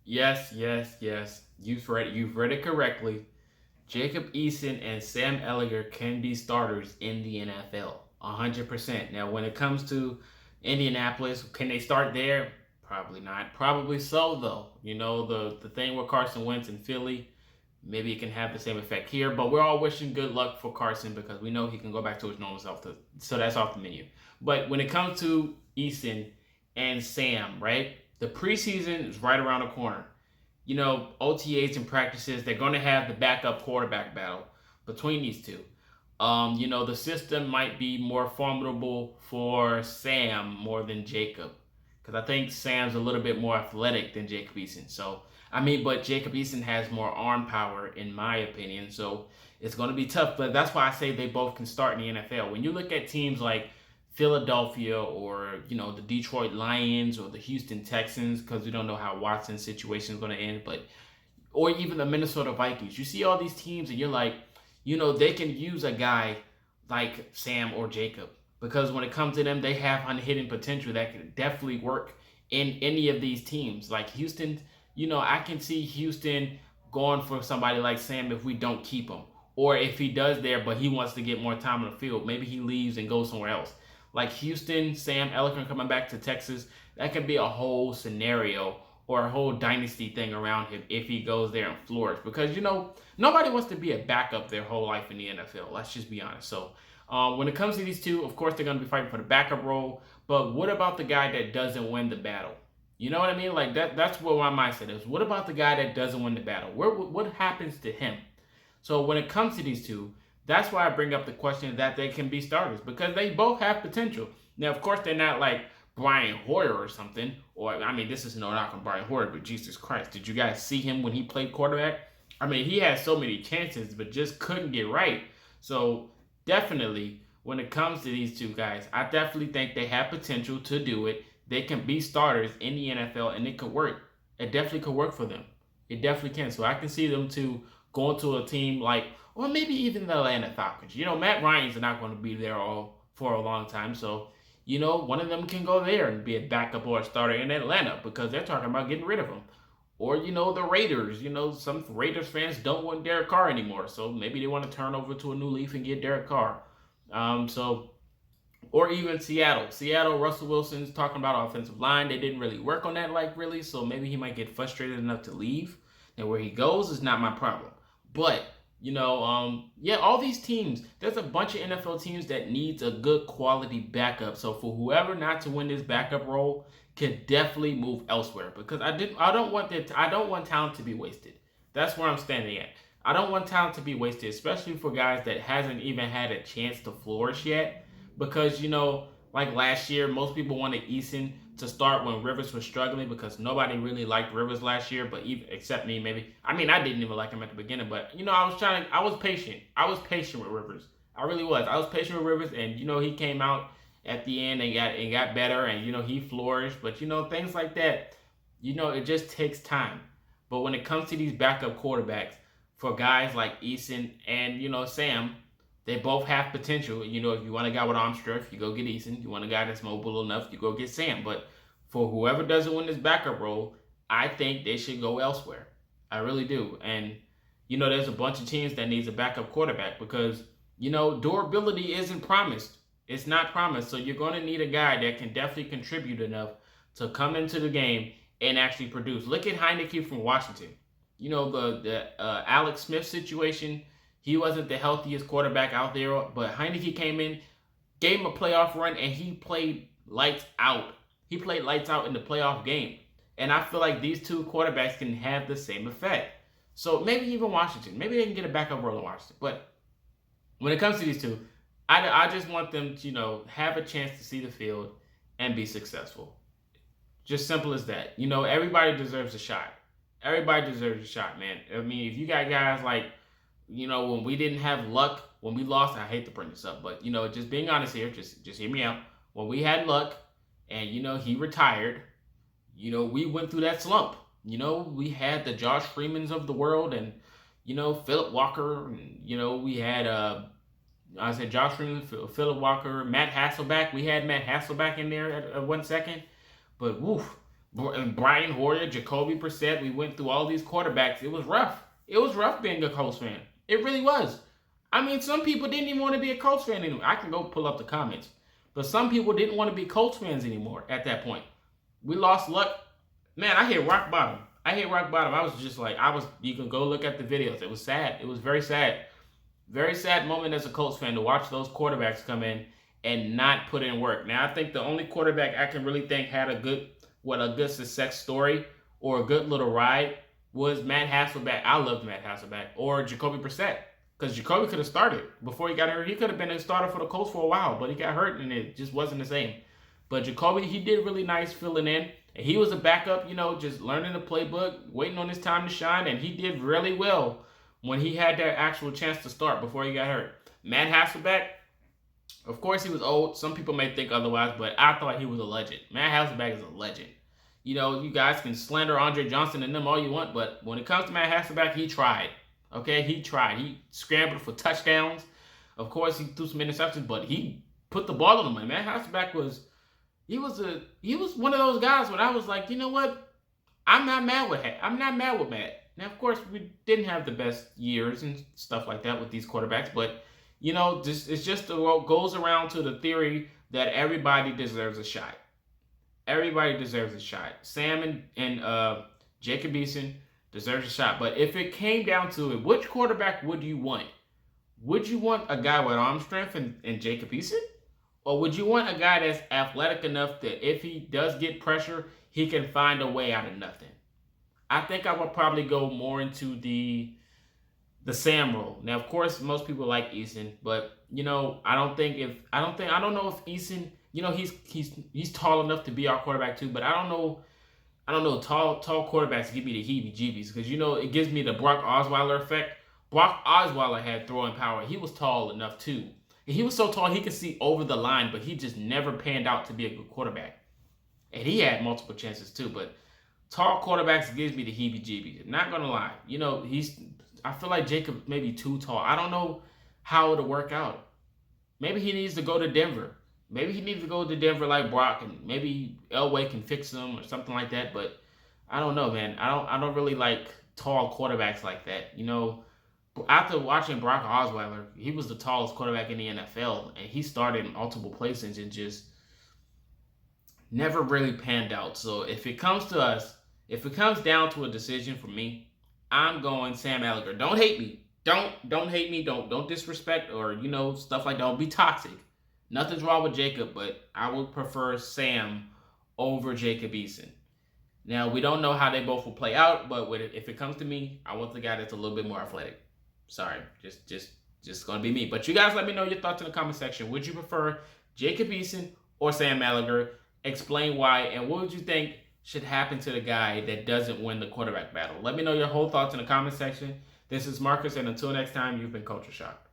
Yes, yes, yes. You've read it correctly. Jacob Eason and Sam Ehlinger can be starters in the NFL. 100%. Now, when it comes to Indianapolis, can they start there? Probably not. Probably so, though. The thing with Carson Wentz in Philly, maybe it can have the same effect here, but we're all wishing good luck for Carson because we know he can go back to his normal self. So that's off the menu. But when it comes to Eason and Sam, right? The preseason is right around the corner. OTAs and practices, they're going to have the backup quarterback battle between these two. The system might be more formidable for Sam more than Jacob. Because I think Sam's a little bit more athletic than Jacob Eason. But Jacob Eason has more arm power, in my opinion. So it's going to be tough. But that's why I say they both can start in the NFL. When you look at teams like Philadelphia or the Detroit Lions or the Houston Texans, because we don't know how Watson's situation is going to end, but or even the Minnesota Vikings. You see all these teams and you're like, they can use a guy like Sam or Jacob because when it comes to them, they have unhidden potential that can definitely work in any of these teams. Like Houston, I can see Houston going for somebody like Sam if we don't keep him. Or if he does there, but he wants to get more time on the field, maybe he leaves and goes somewhere else. Like Houston, Sam Ehlinger coming back to Texas, that could be a whole scenario or a whole dynasty thing around him if he goes there and flourish. Because, nobody wants to be a backup their whole life in the NFL. Let's just be honest. So, when it comes to these two, of course, they're going to be fighting for the backup role. But what about the guy that doesn't win the battle? You know what I mean? Like, that's what my mindset is. What about the guy that doesn't win the battle? What happens to him? So, when it comes to these two, that's why I bring up the question that they can be starters because they both have potential. Now, of course, they're not like Brian Hoyer or something. This is no knock on Brian Hoyer, but Jesus Christ, did you guys see him when he played quarterback? He had so many chances, but just couldn't get right. So definitely, when it comes to these two guys, I definitely think they have potential to do it. They can be starters in the NFL, and it could work. It definitely could work for them. It definitely can. So I can see them to going to a team like, or maybe even the Atlanta Falcons. Matt Ryan's not going to be there all for a long time. So, one of them can go there and be a backup or a starter in Atlanta because they're talking about getting rid of him. Or, the Raiders. Some Raiders fans don't want Derek Carr anymore. So maybe they want to turn over to a new leaf and get Derek Carr. Or even Seattle. Russell Wilson's talking about offensive line. They didn't really work on that really. So maybe he might get frustrated enough to leave. And where he goes is not my problem. But all these teams, there's a bunch of NFL teams that needs a good quality backup. So for whoever not to win this backup role, could definitely move elsewhere because I don't want talent to be wasted. That's where I'm standing at. I don't want talent to be wasted, especially for guys that hasn't even had a chance to flourish yet. Because like last year, most people wanted Eason to start when Rivers was struggling because nobody really liked Rivers last year, but even except me maybe. I didn't even like him at the beginning, but I was patient. I was patient with Rivers. I really was. I was patient with Rivers, and he came out at the end and got better, and he flourished. But things like that, it just takes time. But when it comes to these backup quarterbacks, for guys like Eason and Sam, they both have potential. If you want a guy with arm strength, you go get Eason. You want a guy that's mobile enough, you go get Sam. But for whoever doesn't win this backup role, I think they should go elsewhere. I really do. And, there's a bunch of teams that needs a backup quarterback because, durability isn't promised. It's not promised. So you're going to need a guy that can definitely contribute enough to come into the game and actually produce. Look at Heinicke from Washington. The Alex Smith situation. He wasn't the healthiest quarterback out there, but Heinicke came in, gave him a playoff run, and he played lights out. He played lights out in the playoff game. And I feel like these two quarterbacks can have the same effect. So maybe even Washington. Maybe they can get a backup role in Washington. But when it comes to these two, I just want them to, have a chance to see the field and be successful. Just simple as that. Everybody deserves a shot. Everybody deserves a shot, man. If you got guys like, when we didn't have luck, when we lost, I hate to bring this up, but, just being honest here, just hear me out. When we had luck and, he retired, we went through that slump. We had the Josh Freemans of the world and, Philip Walker, and, we had, I said Josh Freeman, Philip Walker, Matt Hasselbeck. We had Matt Hasselbeck in there at 1 second. But, woof, Brian Hoyer, Jacoby Brissett. We went through all these quarterbacks. It was rough. It was rough being a Colts fan. It really was. I mean, some people didn't even want to be a Colts fan anymore. I can go pull up the comments. But some people didn't want to be Colts fans anymore at that point. We lost luck. Man, I hit rock bottom. I hit rock bottom. I was just like, you can go look at the videos. It was sad. It was very sad. Very sad moment as a Colts fan to watch those quarterbacks come in and not put in work. Now, I think the only quarterback I can really think had a good success story or a good little ride was Matt Hasselbeck. I loved Matt Hasselbeck. Or Jacoby Brissett. Because Jacoby could have started before he got hurt. He could have been a starter for the Colts for a while, but he got hurt and it just wasn't the same. But Jacoby, he did really nice filling in. And he was a backup, just learning the playbook, waiting on his time to shine. And he did really well when he had that actual chance to start before he got hurt. Matt Hasselbeck, of course he was old. Some people may think otherwise, but I thought he was a legend. Matt Hasselbeck is a legend. You guys can slander Andre Johnson and them all you want, but when it comes to Matt Hasselbeck, he tried. Okay, he tried. He scrambled for touchdowns. Of course, he threw some interceptions, but he put the ball on the money. Matt Hasselbeck was one of those guys when I was like, you know what? I'm not mad with Matt. Now, of course, we didn't have the best years and stuff like that with these quarterbacks, but it's just what goes around to the theory that everybody deserves a shot. Everybody deserves a shot. Sam and Jacob Eason deserves a shot. But if it came down to it, which quarterback would you want? Would you want a guy with arm strength and Jacob Eason? Or would you want a guy that's athletic enough that if he does get pressure, he can find a way out of nothing? I think I would probably go more into the Sam role. Now, of course, most people like Eason, but I don't know if Eason, he's tall enough to be our quarterback too, but I don't know. Tall quarterbacks give me the heebie-jeebies because, it gives me the Brock Osweiler effect. Brock Osweiler had throwing power. He was tall enough, too. And he was so tall he could see over the line, but he just never panned out to be a good quarterback. And he had multiple chances, too. But tall quarterbacks gives me the heebie-jeebies. Not going to lie. I feel like Jacob may be too tall. I don't know how it'll work out. Maybe he needs to go to Denver. Maybe he needs to go to Denver like Brock, and maybe Elway can fix him or something like that. But I don't know, man. I don't really like tall quarterbacks like that. After watching Brock Osweiler, he was the tallest quarterback in the NFL, and he started in multiple places and just never really panned out. So if it comes down to a decision for me, I'm going Sam Ehlinger. Don't hate me. Don't hate me. Don't disrespect or stuff like that. Don't be toxic. Nothing's wrong with Jacob, but I would prefer Sam over Jacob Eason. Now, we don't know how they both will play out, but if it comes to me, I want the guy that's a little bit more athletic. Sorry, just going to be me. But you guys let me know your thoughts in the comment section. Would you prefer Jacob Eason or Sam Ehlinger? Explain why, and what would you think should happen to the guy that doesn't win the quarterback battle? Let me know your whole thoughts in the comment section. This is Marcus, and until next time, you've been Culture Shock.